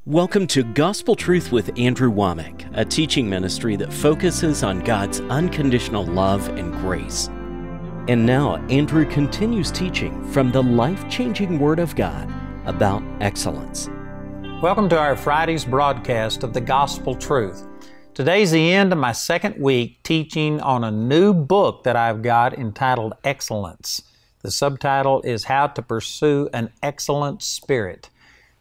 Welcome to Gospel Truth with Andrew Wommack, a teaching ministry that focuses on God's unconditional love and grace. And now, Andrew continues teaching from the life-changing Word of God about excellence. Welcome to our Friday's broadcast of the Gospel Truth. Today's the end of my second week teaching on a new book that I've got entitled Excellence. The subtitle is How to Pursue an Excellent Spirit.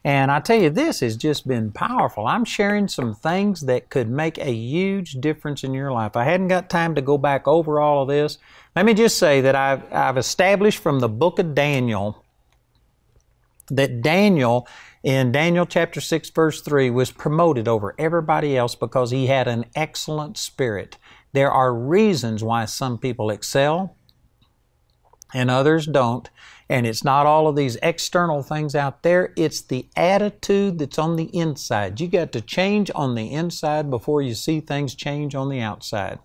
And I tell you, this has just been powerful. I'm sharing some things that could make a huge difference in your life. I hadn't got time to go back over all of this. Let me just say that I've established from the book of Daniel that Daniel, in Daniel chapter 6, verse 3, was promoted over everybody else because he had an excellent spirit. There are reasons why some people excel and others don't. And it's not all of these external things out there. It's the attitude that's on the inside. You got to change on the inside before you see things change on the outside.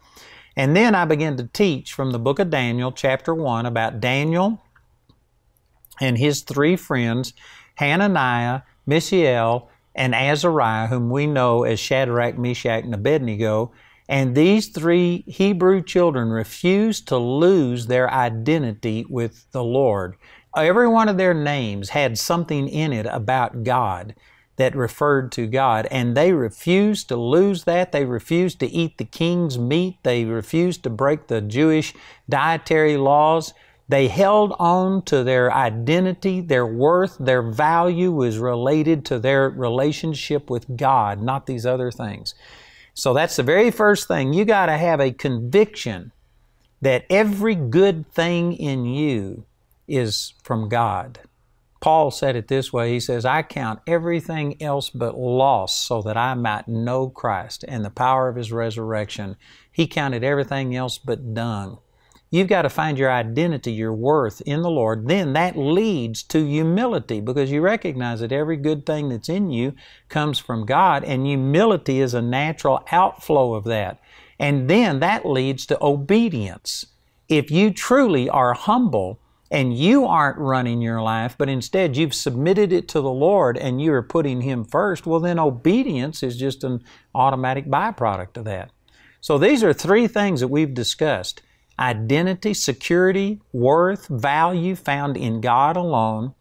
And then I began to teach from the book of Daniel, chapter 1, about Daniel and his three friends, Hananiah, Mishael, and Azariah, whom we know as Shadrach, Meshach, and Abednego. And these three Hebrew children refused to lose their identity with the Lord. Every one of their names had something in it about God that referred to God, and they refused to lose that. They refused to eat the king's meat. They refused to break the Jewish dietary laws. They held on to their identity, their worth, their value was related to their relationship with God, not these other things. So that's the very first thing. You got to have a conviction that every good thing in you is from God. Paul said it this way. He says, I count everything else but loss so that I might know Christ and the power of His resurrection. He counted everything else but dung. You've got to find your identity, your worth in the Lord. Then that leads to humility because you recognize that every good thing that's in you comes from God, and humility is a natural outflow of that. And then that leads to obedience. If you truly are humble and you aren't running your life, but instead you've submitted it to the Lord and you are putting Him first, well then obedience is just an automatic byproduct of that. So these are three things that we've discussed. Identity, security, worth, value found in God alone,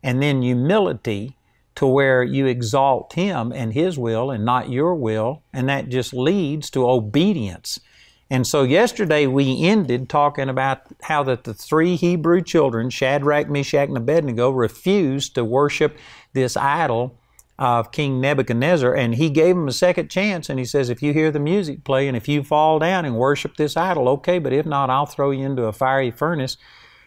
and then humility to where you exalt Him and His will and not your will, and that just leads to obedience. And so yesterday we ended talking about how that the three Hebrew children, Shadrach, Meshach, and Abednego, refused to worship this idol of King Nebuchadnezzar, and he gave them a second chance, and he says, if you hear the music play and if you fall down and worship this idol, okay, but if not, I'll throw you into a fiery furnace.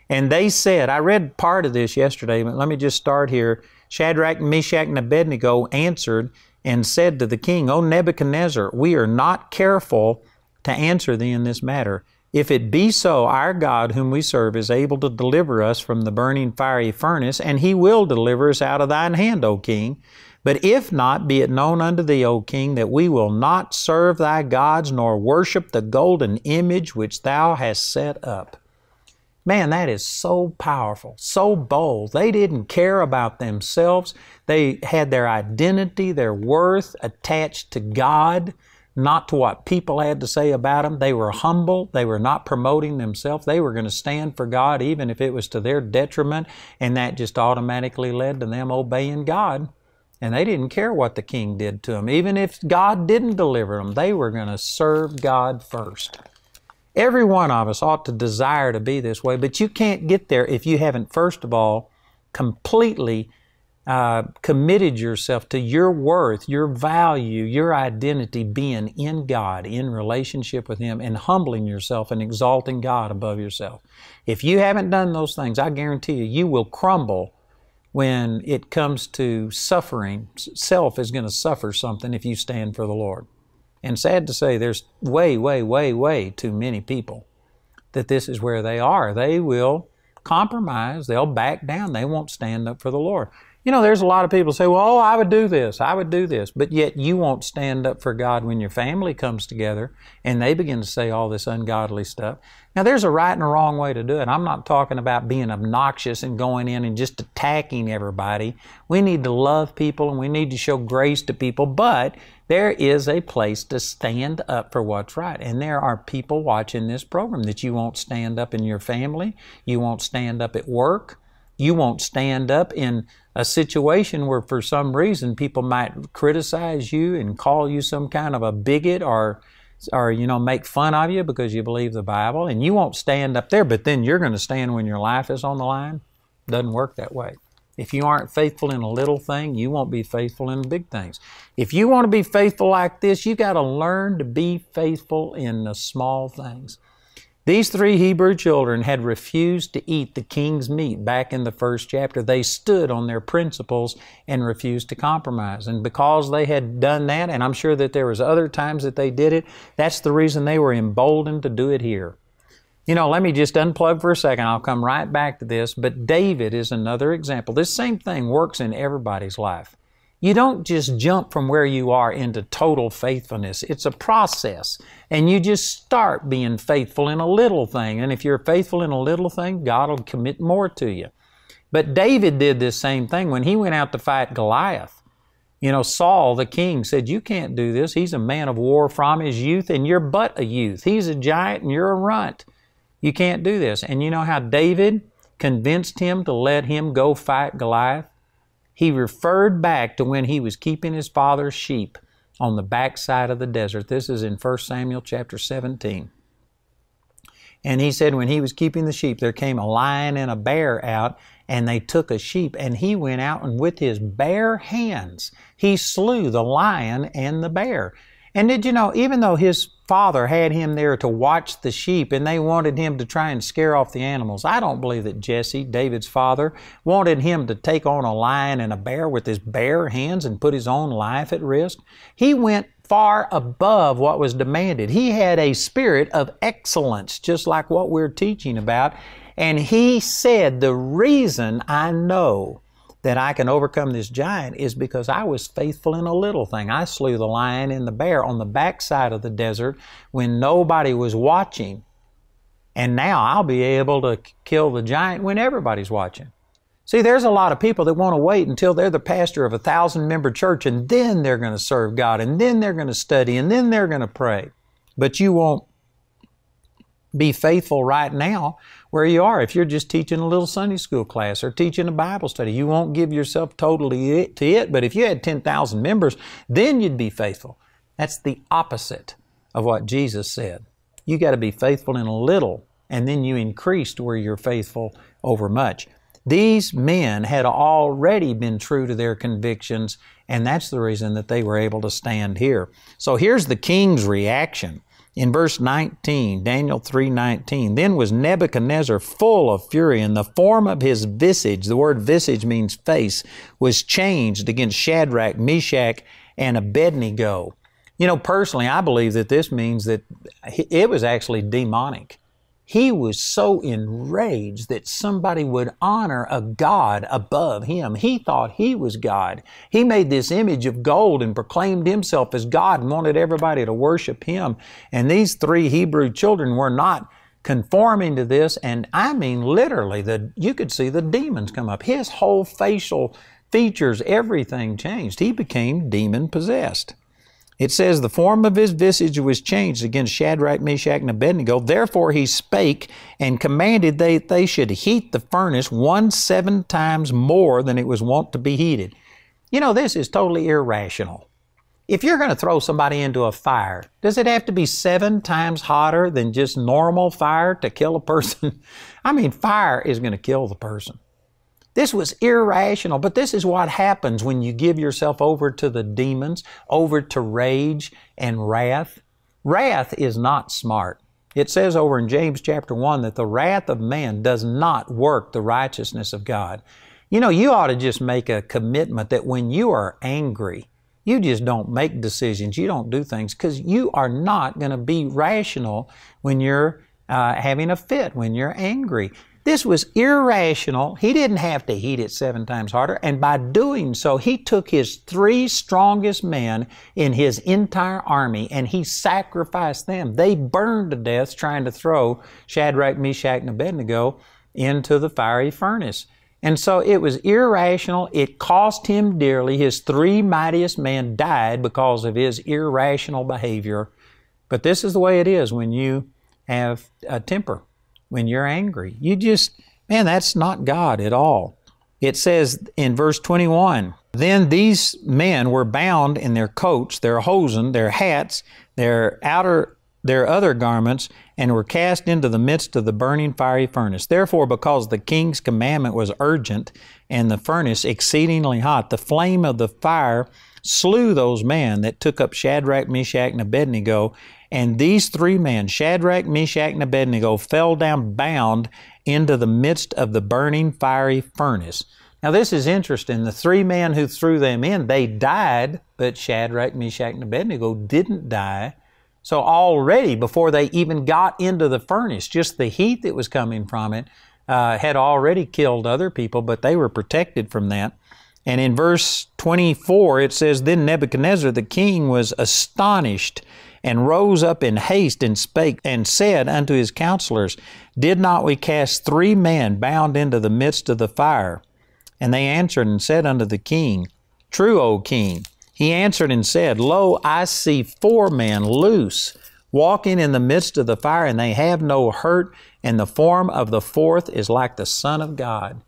And they said, I read part of this yesterday, but let me just start here. Shadrach, Meshach, and Abednego answered and said to the king, O Nebuchadnezzar, we are not careful to answer thee in this matter. If it be so, our God whom we serve is able to deliver us from the burning fiery furnace, and He will deliver us out of thine hand, O king. But if not, be it known unto thee, O king, that we will not serve thy gods, nor worship the golden image which thou hast set up. Man, that is so powerful, so bold. They didn't care about themselves. They had their identity, their worth attached to God, not to what people had to say about them. They were humble. They were not promoting themselves. They were going to stand for God even if it was to their detriment, and that just automatically led to them obeying God. And they didn't care what the king did to them. Even if God didn't deliver them, they were going to serve God first. Every one of us ought to desire to be this way, but you can't get there if you haven't, first of all, completely committed yourself to your worth, your value, your identity being in God, in relationship with Him, and humbling yourself and exalting God above yourself. If you haven't done those things, I guarantee you, you will crumble when it comes to suffering. Self is going to suffer something if you stand for the Lord. And sad to say, there's way too many people that this is where they are. They will compromise. They'll back down. They won't stand up for the Lord. You know, there's a lot of people say, well, I would do this, I would do this, but yet you won't stand up for God when your family comes together and they begin to say all this ungodly stuff. Now, there's a right and a wrong way to do it. I'm not talking about being obnoxious and going in and just attacking everybody. We need to love people and we need to show grace to people, but there is a place to stand up for what's right. And there are people watching this program that you won't stand up in your family, you won't stand up at work, you won't stand up in a situation where for some reason people might criticize you and call you some kind of a bigot or make fun of you because you believe the Bible, and you won't stand up there, but then you're going to stand when your life is on the line. Doesn't work that way. If you aren't faithful in a little thing, you won't be faithful in big things. If you want to be faithful like this, you got to learn to be faithful in the small things. These 3 Hebrew children had refused to eat the king's meat back in the first chapter. They stood on their principles and refused to compromise. And because they had done that, and I'm sure that there was other times that they did it, that's the reason they were emboldened to do it here. You know, let me just unplug for a second. I'll come right back to this. But David is another example. This same thing works in everybody's life. You don't just jump from where you are into total faithfulness. It's a process. And you just start being faithful in a little thing. And if you're faithful in a little thing, God will commit more to you. But David did this same thing when he went out to fight Goliath. You know, Saul, the king, said, you can't do this. He's a man of war from his youth, and you're but a youth. He's a giant, and you're a runt. You can't do this. And you know how David convinced him to let him go fight Goliath? He referred back to when he was keeping his father's sheep on the backside of the desert. This is in 1 Samuel chapter 17. And he said when he was keeping the sheep, there came a lion and a bear out, and they took a sheep, and he went out and with his bare hands, he slew the lion and the bear. And did you know, even though his father had him there to watch the sheep and they wanted him to try and scare off the animals, I don't believe that Jesse, David's father, wanted him to take on a lion and a bear with his bare hands and put his own life at risk. He went far above what was demanded. He had a spirit of excellence, just like what we're teaching about. And he said, the reason I know that I can overcome this giant is because I was faithful in a little thing. I slew the lion and the bear on the backside of the desert when nobody was watching. And now I'll be able to kill the giant when everybody's watching. See, there's a lot of people that want to wait until they're the pastor of a 1,000-member church, and then they're going to serve God, and then they're going to study, and then they're going to pray. But you won't be faithful right now where you are. If you're just teaching a little Sunday school class or teaching a Bible study, you won't give yourself totally to it. But if you had 10,000 members, then you'd be faithful. That's the opposite of what Jesus said. You got to be faithful in a little, and then you increase to where you're faithful over much. These men had already been true to their convictions, and that's the reason that they were able to stand here. So here's the king's reaction. In verse 19, Daniel 3:19, then was Nebuchadnezzar full of fury, and the form of his visage, the word visage means face, was changed against Shadrach, Meshach, and Abednego. You know, personally, I believe that this means that it was actually demonic. He was so enraged that somebody would honor a god above him. He thought he was God. He made this image of gold and proclaimed himself as God and wanted everybody to worship him. And these 3 Hebrew children were not conforming to this. And I mean, literally, you could see the demons come up. His whole facial features, everything changed. He became demon-possessed. It says, the form of his visage was changed against Shadrach, Meshach, and Abednego. Therefore he spake and commanded that they should heat the furnace 17 times more than it was wont to be heated. You know, this is totally irrational. If you're going to throw somebody into a fire, does it have to be 7 times hotter than just normal fire to kill a person? I mean, fire is going to kill the person. This was irrational, but this is what happens when you give yourself over to the demons, over to rage and wrath. Wrath is not smart. It says over in James chapter 1 that the wrath of man does not work the righteousness of God. You know, you ought to just make a commitment that when you are angry, you just don't make decisions, you don't do things, because you are not going to be rational when you're having a fit, when you're angry. This was irrational. He didn't have to heat it 7 times harder. And by doing so, he took his 3 strongest men in his entire army and he sacrificed them. They burned to death trying to throw Shadrach, Meshach, and Abednego into the fiery furnace. And so it was irrational. It cost him dearly. His 3 mightiest men died because of his irrational behavior. But this is the way it is when you have a temper. When you're angry, man, that's not God at all. It says in verse 21, then these men were bound in their coats, their hosen, their hats, their other garments, and were cast into the midst of the burning fiery furnace. Therefore, because the king's commandment was urgent and the furnace exceedingly hot, the flame of the fire slew those men that took up Shadrach, Meshach, and Abednego. And these 3 men, Shadrach, Meshach, and Abednego, fell down bound into the midst of the burning fiery furnace. Now this is interesting. The 3 men who threw them in, they died, but Shadrach, Meshach, and Abednego didn't die. So already, before they even got into the furnace, just the heat that was coming from it had already killed other people, but they were protected from that. And in verse 24, it says, then Nebuchadnezzar the king was astonished and rose up in haste and spake and said unto his counselors, did not we cast 3 men bound into the midst of the fire? And they answered and said unto the king, true, O king. He answered and said, lo, I see 4 men loose, walking in the midst of the fire, and they have no hurt, and the form of the 4th is like the Son of God.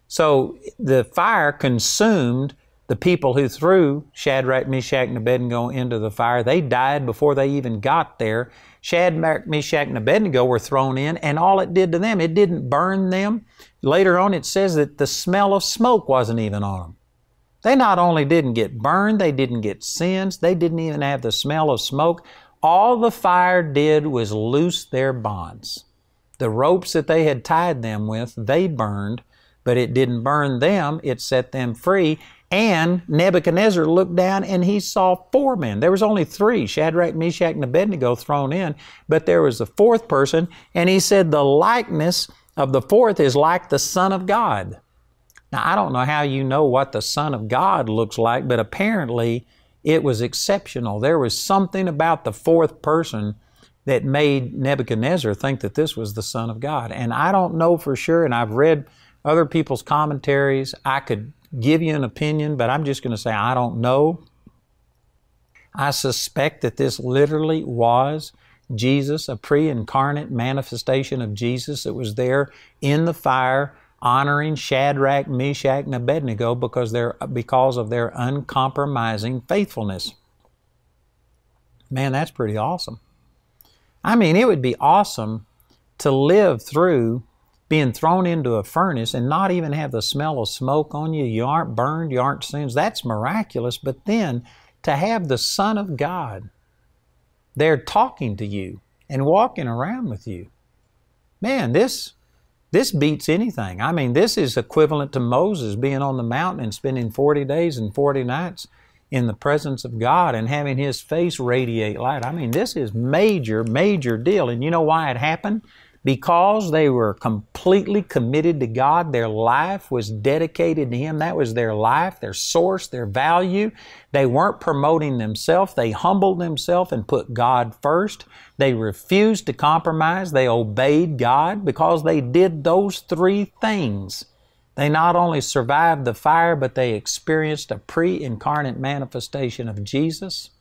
So the fire consumed the people who threw Shadrach, Meshach, and Abednego into the fire. They died before they even got there. Shadrach, Meshach, and Abednego were thrown in, and all it did to them, it didn't burn them. Later on, it says that the smell of smoke wasn't even on them. They not only didn't get burned, they didn't get sins, they didn't even have the smell of smoke. All the fire did was loose their bonds. The ropes that they had tied them with, they burned, but it didn't burn them, it set them free. And Nebuchadnezzar looked down and he saw 4 men. There was only 3, Shadrach, Meshach, and Abednego thrown in, but there was a 4th person, and he said the likeness of the 4th is like the Son of God. Now, I don't know how you know what the Son of God looks like, but apparently it was exceptional. There was something about the 4th person that made Nebuchadnezzar think that this was the Son of God. And I don't know for sure, and I've read other people's commentaries. I could give you an opinion, but I'm just going to say I don't know. I suspect that this literally was Jesus, a pre-incarnate manifestation of Jesus that was there in the fire honoring Shadrach, Meshach, and Abednego because of their uncompromising faithfulness. Man, that's pretty awesome. I mean, it would be awesome to live through being thrown into a furnace and not even have the smell of smoke on you. You aren't burned, you aren't sins. That's miraculous. But then to have the Son of God there talking to you and walking around with you, man, this beats anything. I mean, this is equivalent to Moses being on the mountain and spending 40 days and 40 nights in the presence of God and having his face radiate light. I mean, this is major, major deal. And you know why it happened? Because they were completely committed to God. Their life was dedicated to Him. That was their life, their source, their value. They weren't promoting themselves. They humbled themselves and put God first. They refused to compromise. They obeyed God. Because they did those 3 things, they not only survived the fire, but they experienced a pre-incarnate manifestation of Jesus.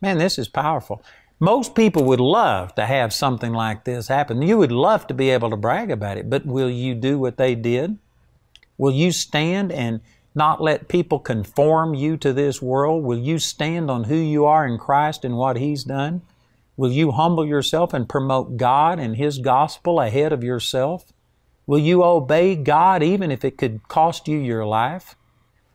Man, this is powerful. Most people would love to have something like this happen. You would love to be able to brag about it, but will you do what they did? Will you stand and not let people conform you to this world? Will you stand on who you are in Christ and what He's done? Will you humble yourself and promote God and His gospel ahead of yourself? Will you obey God even if it could cost you your life?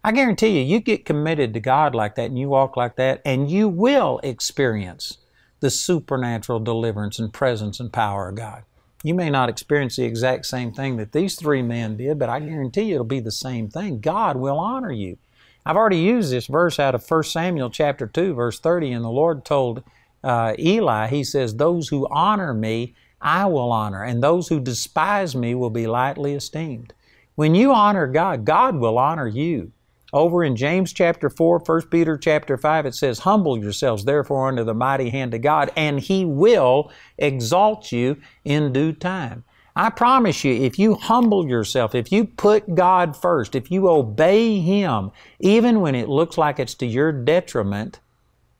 I guarantee you, you get committed to God like that and you walk like that, and you will experience the supernatural deliverance and presence and power of God. You may not experience the exact same thing that these 3 men did, but I guarantee you it'll be the same thing. God will honor you. I've already used this verse out of 1 Samuel chapter 2, verse 30, and the Lord told Eli, He says, those who honor me, I will honor, and those who despise me will be lightly esteemed. When you honor God, God will honor you. Over in James chapter 4, 1 Peter chapter 5, it says, humble yourselves therefore under the mighty hand of God, and He will exalt you in due time. I promise you, if you humble yourself, if you put God first, if you obey Him, even when it looks like it's to your detriment,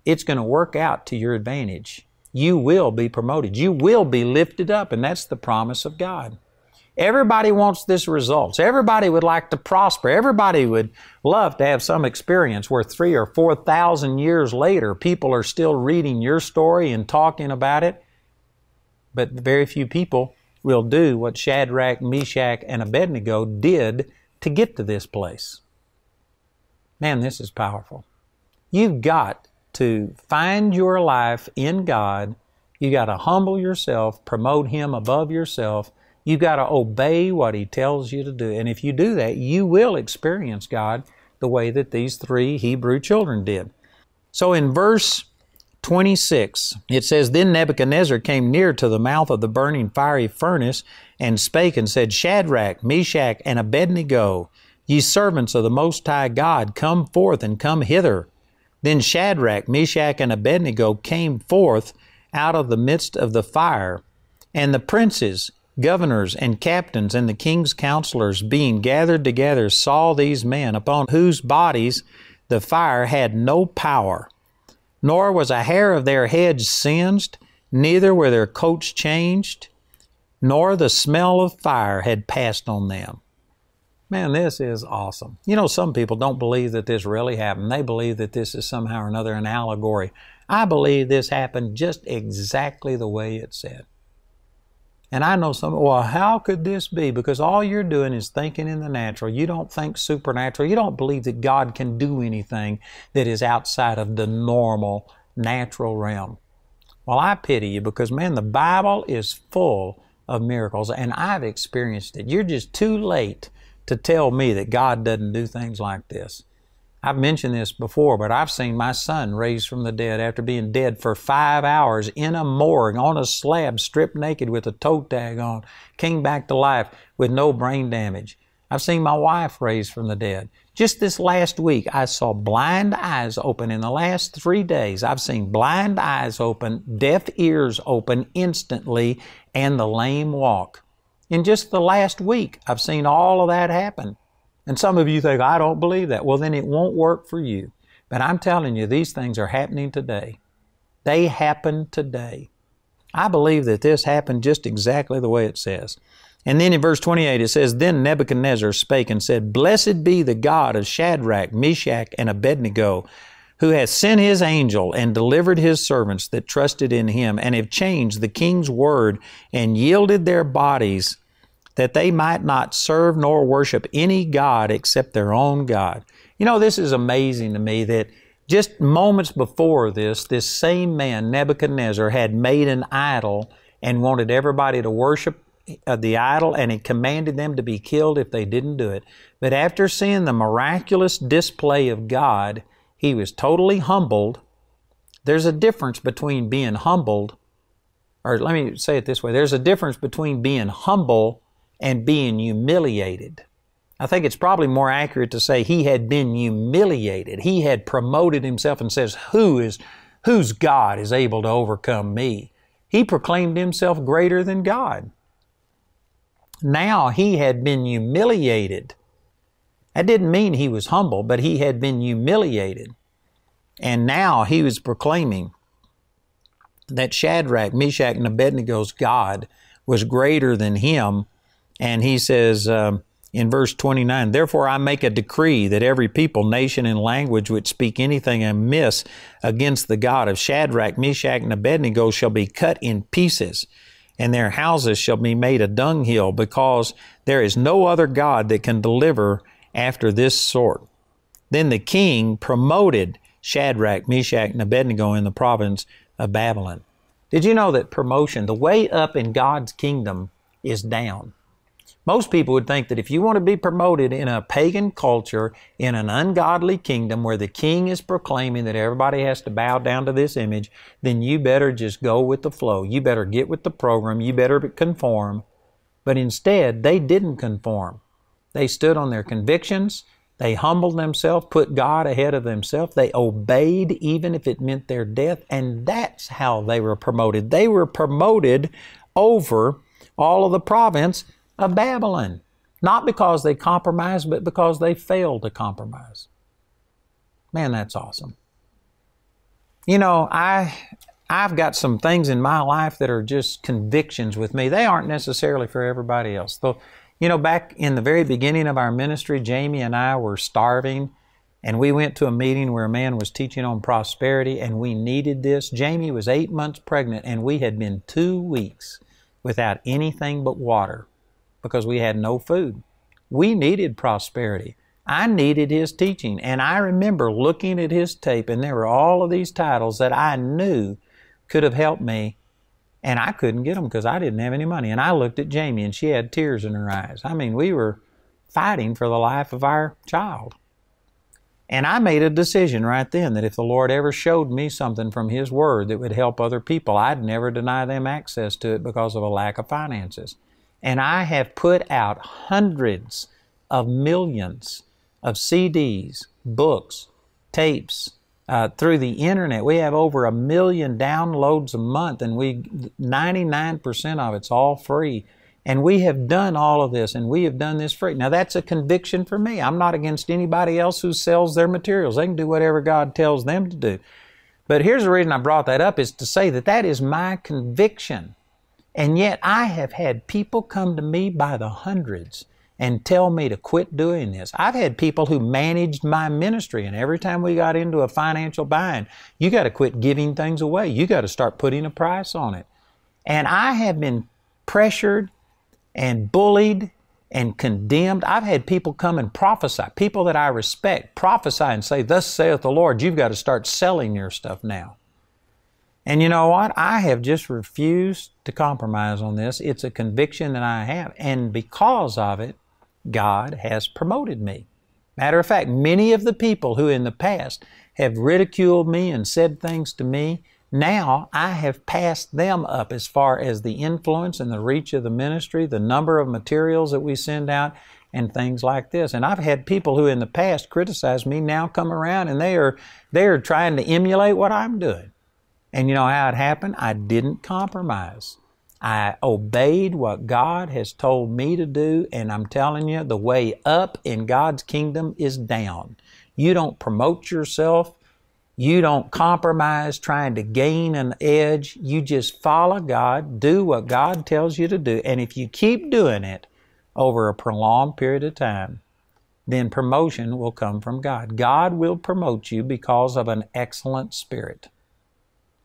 it's going to work out to your advantage. You will be promoted. You will be lifted up, and that's the promise of God. Everybody wants this results. Everybody would like to prosper. Everybody would love to have some experience where 3,000 or 4,000 years later, people are still reading your story and talking about it. But very few people will do what Shadrach, Meshach, and Abednego did to get to this place. Man, this is powerful. You've got to find your life in God. You got to humble yourself, promote Him above yourself. You got to obey what He tells you to do. And if you do that, you will experience God the way that these 3 Hebrew children did. So in verse 26, it says, Then Nebuchadnezzar came near to the mouth of the burning fiery furnace and spake and said, Shadrach, Meshach, and Abednego, ye servants of the Most High God, come forth and come hither. Then Shadrach, Meshach, and Abednego came forth out of the midst of the fire. And the princes, governors, and captains, and the king's counselors, being gathered together, saw these men, upon whose bodies the fire had no power, nor was a hair of their heads singed, neither were their coats changed, nor the smell of fire had passed on them. Man, this is awesome. You know, some people don't believe that this really happened. They believe that this is somehow or another an allegory. I believe this happened just exactly the way it said. And I know some, well, how could this be? Because all you're doing is thinking in the natural. You don't think supernatural. You don't believe that God can do anything that is outside of the normal, natural realm. Well, I pity you because, man, the Bible is full of miracles, and I've experienced it. You're just too late to tell me that God doesn't do things like this. I've mentioned this before, but I've seen my son raised from the dead after being dead for 5 hours in a morgue, on a slab, stripped naked with a toe tag on, came back to life with no brain damage. I've seen my wife raised from the dead. Just this last week, I saw blind eyes open. In the last 3 days, I've seen blind eyes open, deaf ears open instantly, and the lame walk. In just the last week, I've seen all of that happen. And some of you think, I don't believe that. Well, then it won't work for you. But I'm telling you, these things are happening today. They happen today. I believe that this happened just exactly the way it says. And then in verse 28, it says, Then Nebuchadnezzar spake and said, Blessed be the God of Shadrach, Meshach, and Abednego, who hath sent His angel and delivered His servants that trusted in Him, and have changed the king's word and yielded their bodies, that they might not serve nor worship any god except their own God. You know, this is amazing to me that just moments before this same man, Nebuchadnezzar, had made an idol and wanted everybody to worship the idol, and he commanded them to be killed if they didn't do it. But after seeing the miraculous display of God, he was totally humbled. There's a difference between being humbled, or let me say it this way, there's a difference between being humble and being humiliated. I think it's probably more accurate to say he had been humiliated. He had promoted himself and says, whose God is able to overcome me? He proclaimed himself greater than God. Now he had been humiliated. That didn't mean he was humble, but he had been humiliated. And now he was proclaiming that Shadrach, Meshach, and Abednego's God was greater than him. And he says in verse 29, Therefore I make a decree that every people, nation, and language which speak anything amiss against the God of Shadrach, Meshach, and Abednego shall be cut in pieces, and their houses shall be made a dunghill, because there is no other God that can deliver after this sort. Then the king promoted Shadrach, Meshach, and Abednego in the province of Babylon. Did you know that promotion, the way up in God's kingdom, is down? Most people would think that if you want to be promoted in a pagan culture, in an ungodly kingdom where the king is proclaiming that everybody has to bow down to this image, then you better just go with the flow. You better get with the program. You better conform. But instead, they didn't conform. They stood on their convictions. They humbled themselves, put God ahead of themselves. They obeyed even if it meant their death. And that's how they were promoted. They were promoted over all of the province of Babylon. Not because they compromised, but because they failed to compromise. Man, that's awesome. You know, I've got some things in my life that are just convictions with me. They aren't necessarily for everybody else. Though, you know, back in the very beginning of our ministry, Jamie and I were starving, and we went to a meeting where a man was teaching on prosperity, and we needed this. Jamie was 8 months pregnant, and we had been 2 weeks without anything but water because we had no food. We needed prosperity. I needed his teaching, and I remember looking at his tape, and there were all of these titles that I knew could have helped me, and I couldn't get them because I didn't have any money. And I looked at Jamie, and she had tears in her eyes. I mean, we were fighting for the life of our child. And I made a decision right then that if the Lord ever showed me something from His Word that would help other people, I'd never deny them access to it because of a lack of finances. And I have put out hundreds of millions of CDs, books, tapes, through the internet. We have over 1 million downloads a month, and 99% of it's all free. And we have done all of this, and we have done this free. Now, that's a conviction for me. I'm not against anybody else who sells their materials. They can do whatever God tells them to do. But here's the reason I brought that up, is to say that that is my conviction. And yet I have had people come to me by the hundreds and tell me to quit doing this. I've had people who managed my ministry, and every time we got into a financial bind, you got to quit giving things away. You got to start putting a price on it. And I have been pressured and bullied and condemned. I've had people come and prophesy, people that I respect, prophesy and say, "Thus saith the Lord, you've got to start selling your stuff now." And you know what? I have just refused to compromise on this. It's a conviction that I have. And because of it, God has promoted me. Matter of fact, many of the people who in the past have ridiculed me and said things to me, now I have passed them up as far as the influence and the reach of the ministry, the number of materials that we send out, and things like this. And I've had people who in the past criticized me now come around and they are trying to emulate what I'm doing. And you know how it happened? I didn't compromise. I obeyed what God has told me to do, and I'm telling you, the way up in God's kingdom is down. You don't promote yourself. You don't compromise trying to gain an edge. You just follow God, do what God tells you to do. And if you keep doing it over a prolonged period of time, then promotion will come from God. God will promote you because of an excellent spirit.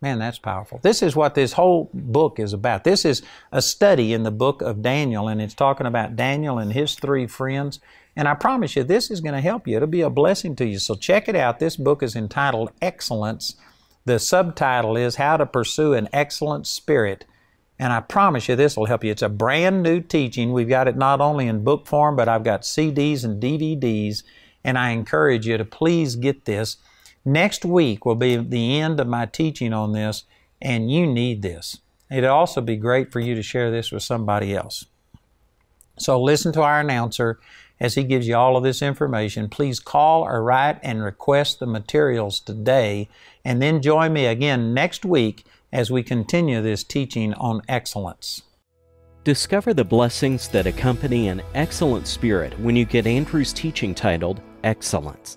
Man, that's powerful. This is what this whole book is about. This is a study in the book of Daniel, and it's talking about Daniel and his 3 friends. And I promise you, this is going to help you. It'll be a blessing to you. So check it out. This book is entitled Excellence. The subtitle is How to Pursue an Excellent Spirit. And I promise you, this will help you. It's a brand new teaching. We've got it not only in book form, but I've got CDs and DVDs. And I encourage you to please get this. Next week will be the end of my teaching on this, and you need this. It'll also be great for you to share this with somebody else. So listen to our announcer as he gives you all of this information. Please call or write and request the materials today, and then join me again next week as we continue this teaching on excellence. Discover the blessings that accompany an excellent spirit when you get Andrew's teaching titled Excellence.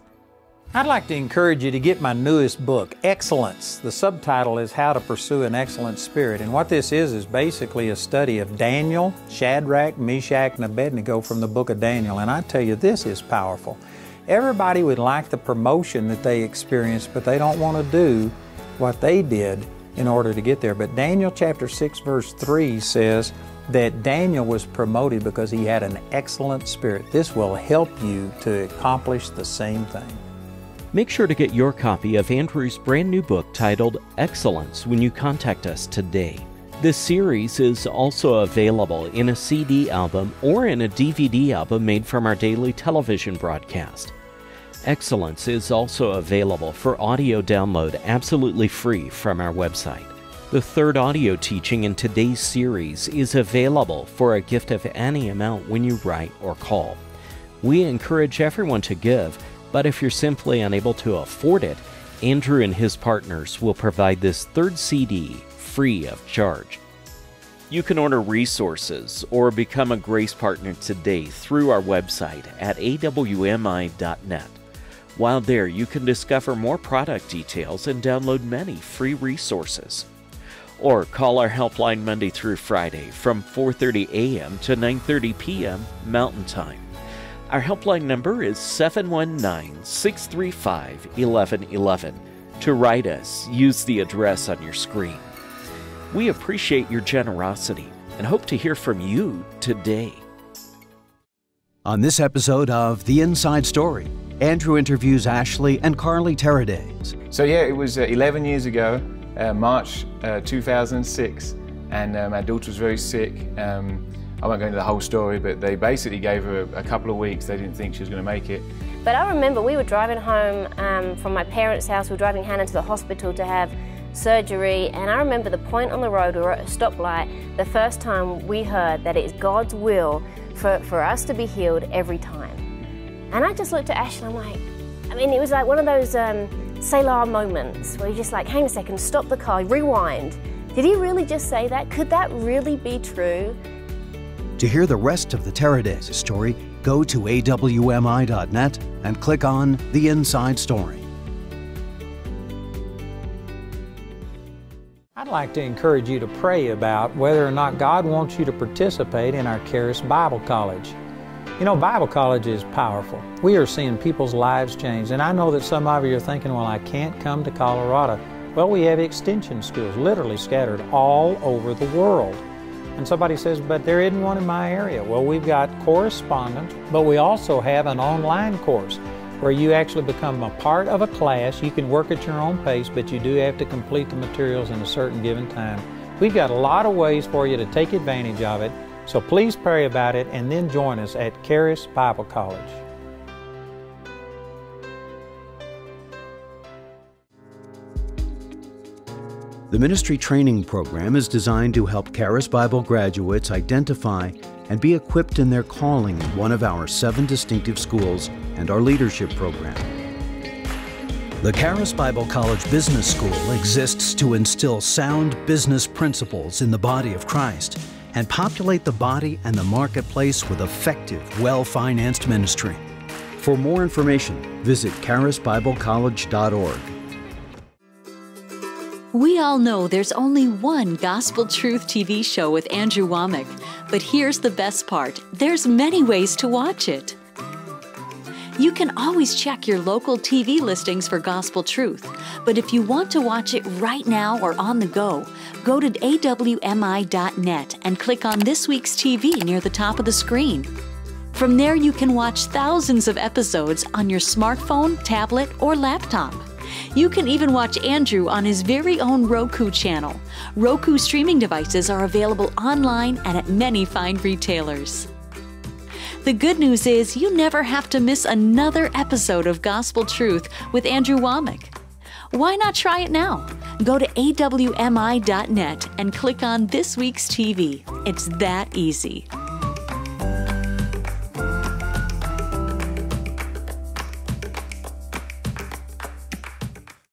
I'd like to encourage you to get my newest book, Excellence. The subtitle is How to Pursue an Excellent Spirit. And what this is basically a study of Daniel, Shadrach, Meshach, and Abednego from the book of Daniel. And I tell you, this is powerful. Everybody would like the promotion that they experienced, but they don't want to do what they did in order to get there. But Daniel chapter 6 verse 3 says that Daniel was promoted because he had an excellent spirit. This will help you to accomplish the same thing. Make sure to get your copy of Andrew's brand new book titled Excellence when you contact us today. This series is also available in a CD album or in a DVD album made from our daily television broadcast. Excellence is also available for audio download absolutely free from our website. The third audio teaching in today's series is available for a gift of any amount when you write or call. We encourage everyone to give, but if you're simply unable to afford it, Andrew and his partners will provide this third CD free of charge. You can order resources or become a Grace Partner today through our website at awmi.net. While there, you can discover more product details and download many free resources. Or call our helpline Monday through Friday from 4:30 a.m. to 9:30 p.m. Mountain Time. Our helpline number is 719-635-1111. To write us, use the address on your screen. We appreciate your generosity and hope to hear from you today. On this episode of The Inside Story, Andrew interviews Ashley and Carly Terradays. So yeah, it was 11 years ago, March 2006, and our daughter was very sick. I won't go into the whole story, but they basically gave her a couple of weeks. They didn't think she was going to make it. But I remember we were driving home from my parents' house. We were driving Hannah to the hospital to have surgery, and I remember the point on the road, we were at a stoplight, the first time we heard that it's God's will for us to be healed every time. And I just looked at Ash and I'm like, it was like one of those Selah moments where you're just like, hang a second, stop the car, rewind. Did he really just say that? Could that really be true? To hear the rest of the Terradays story, go to awmi.net and click on The Inside Story. I'd like to encourage you to pray about whether or not God wants you to participate in our Charis Bible College. You know, Bible College is powerful. We are seeing people's lives change, and I know that some of you are thinking, well, I can't come to Colorado. Well, we have extension schools literally scattered all over the world. And somebody says, but there isn't one in my area. Well, we've got correspondence, but we also have an online course where you actually become a part of a class. You can work at your own pace, but you do have to complete the materials in a certain given time. We've got a lot of ways for you to take advantage of it, so please pray about it and then join us at Charis Bible College. The Ministry Training Program is designed to help Charis Bible graduates identify and be equipped in their calling in one of our 7 distinctive schools and our leadership program. The Charis Bible College Business School exists to instill sound business principles in the body of Christ and populate the body and the marketplace with effective, well-financed ministry. For more information, visit charisbiblecollege.org. We all know there's only one Gospel Truth TV show with Andrew Wommack, but here's the best part. There's many ways to watch it. You can always check your local TV listings for Gospel Truth, but if you want to watch it right now or on the go, go to awmi.net and click on this week's TV near the top of the screen. From there, you can watch thousands of episodes on your smartphone, tablet, or laptop. You can even watch Andrew on his very own Roku channel. Roku streaming devices are available online and at many fine retailers. The good news is you never have to miss another episode of Gospel Truth with Andrew Wommack. Why not try it now? Go to awmi.net and click on this week's TV. It's that easy.